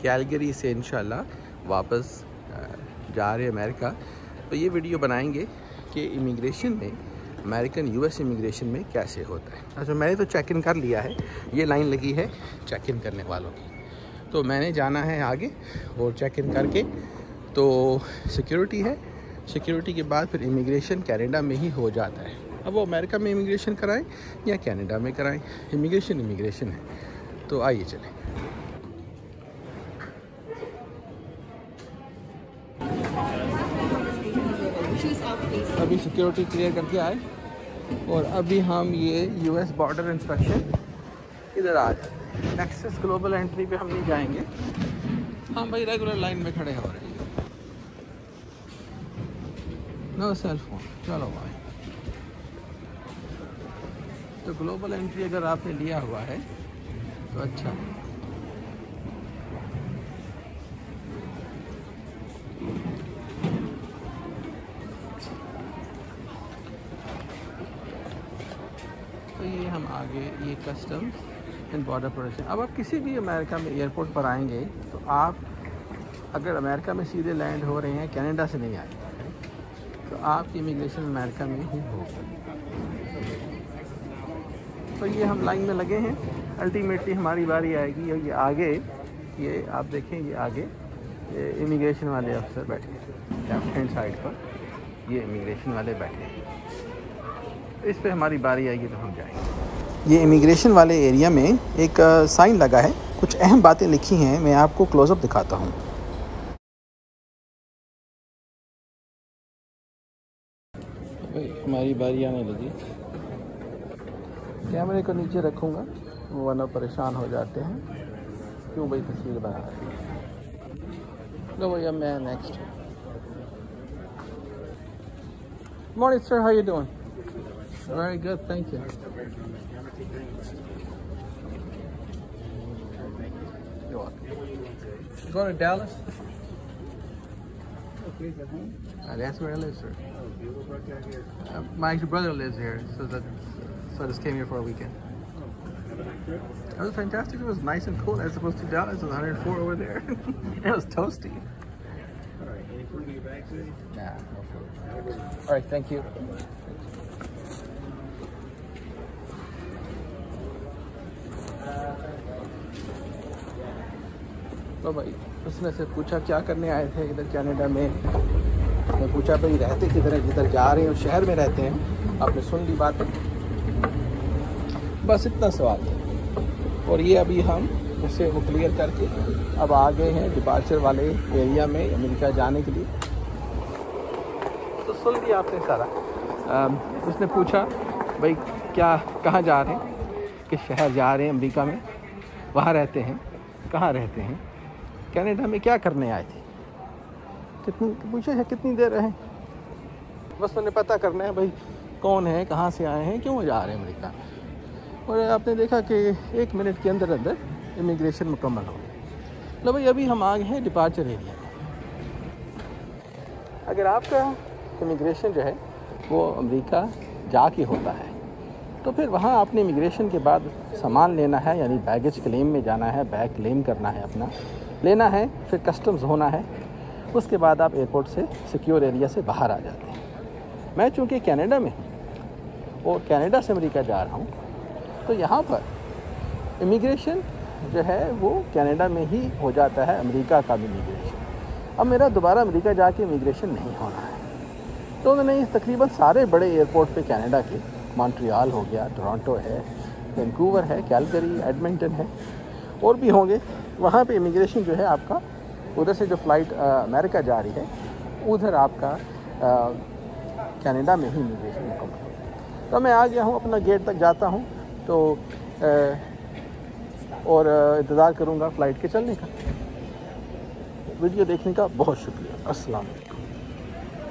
Calgary से इंशाल्लाह वापस जा रहे हैं अमेरिका। तो ये वीडियो बनाएंगे कि इमिग्रेशन में, अमेरिकन यूएस इमिग्रेशन में कैसे होता है। अच्छा, मैंने तो चेक इन कर लिया है, ये लाइन लगी है चेक इन करने वालों की, तो मैंने जाना है आगे और चेक इन करके तो सिक्योरिटी है, सिक्योरिटी के बाद फिर इमिग्रेशन कनाडा में ही हो जाता है। अब वो अमेरिका में इमिग्रेशन कराएं या कनाडा में कराएं, इमिग्रेशन है। तो आइए चलें। अभी सिक्योरिटी क्लियर करके आए और अभी हम ये यूएस बॉर्डर इंस्पेक्शन इधर आ जाते हैं। नेक्सस ग्लोबल एंट्री पे हम नहीं जाएंगे, हम भाई रेगुलर लाइन में खड़े हो रहे हैं। नो सेल फोन, चलो भाई। तो ग्लोबल एंट्री अगर आपने लिया हुआ है तो अच्छा है। तो ये हम आगे ये कस्टम्स एंड बॉर्डर प्रोटेक्शन। अब आप किसी भी अमेरिका में एयरपोर्ट पर आएंगे तो आप अगर अमेरिका में सीधे लैंड हो रहे हैं, कनाडा से नहीं आए, तो आपकी इमिग्रेशन अमेरिका में ही होगी। तो ये हम लाइन में लगे हैं, अल्टीमेटली हमारी बारी आएगी। ये आगे, ये आप देखें, ये आगे ये इमिग्रेशन वाले अफसर बैठे हैं लेफ्ट हैंड साइड पर, ये इमिग्रेशन वाले बैठे हैं। इस पे हमारी बारी आएगी तो हम जाएंगे। ये इमिग्रेशन वाले एरिया में एक साइन लगा है, कुछ अहम बातें लिखी हैं, मैं आपको क्लोजअप दिखाता हूँ। हमारी बारी आने लगी। कैमरे को नीचे रखूँगा वरना परेशान हो जाते हैं। क्यों भाई तस्वीर बना रही है। लो भैया, मैं next. Morning sir, how you doing? Very good, thank you. You're welcome. Going to Dallas? That's where I live, sir. My brother lives here, so I just came here for a weekend. It was fantastic. It was nice and cool as opposed to Dallas. It was 104 over there. It was toasty. All right, any food in your bag today? Nah, no food. All right, thank you. तो भाई उसने से पूछा क्या करने आए थे इधर कनाडा में। मैं पूछा भाई रहते किधर है, जिधर जा रहे हैं और शहर में रहते हैं। आपने सुन ली बात, बस इतना सवाल है। और ये अभी हम उससे वो क्लियर करके अब आ गए हैं डिपार्चर वाले एरिया में अमेरिका जाने के लिए। तो सुन लिया आपने सारा। उसने पूछा भाई क्या, कहाँ जा रहे हैं, किस शहर जा रहे हैं अमेरिका में, वहाँ रहते हैं, कहाँ रहते हैं, कनाडा में क्या करने आए थे, कितनी पूछे है, कितनी देर रहे। बस उन्हें पता करना है भाई कौन है, कहाँ से आए हैं, क्यों जा रहे हैं अमेरिका। और आपने देखा कि 1 मिनट के अंदर अंदर इमिग्रेशन मुकम्मल हो गई। लो भाई, अभी हम आ गए हैं डिपार्चर एरिया में। अगर आपका इमिग्रेशन जो है वो अमेरिका जाके होता है तो फिर वहाँ आपने इमिग्रेशन के बाद सामान लेना है, यानी बैगेज क्लेम में जाना है, बैग क्लेम करना है, अपना लेना है, फिर कस्टम्स होना है। उसके बाद आप एयरपोर्ट से सिक्योर एरिया से बाहर आ जाते हैं। मैं चूँकि कनाडा में हूँ और कनाडा से अमेरिका जा रहा हूँ, तो यहाँ पर इमिग्रेशन जो है वो कनाडा में ही हो जाता है, अमेरिका का भी इमिग्रेशन। अब मेरा दोबारा अमेरिका जाके इमिग्रेशन नहीं होना है। तो उन्होंने तकरीबन सारे बड़े एयरपोर्ट पे कनाडा के, मॉन्ट्रियल हो गया, टोरंटो है, वैंकूवर है, कैलगरी, एडमिंटन है, और भी होंगे, वहाँ पे इमिग्रेशन जो है आपका उधर से जो फ़्लाइट अमेरिका जा रही है उधर आपका कनाडा में ही इमिग्रेशन मुकम्मल होगा। तो मैं आ गया हूँ, अपना गेट तक जाता हूँ तो और इंतज़ार करूँगा फ़्लाइट के चलने का। वीडियो देखने का बहुत शुक्रिया। अस्सलाम वालेकुम।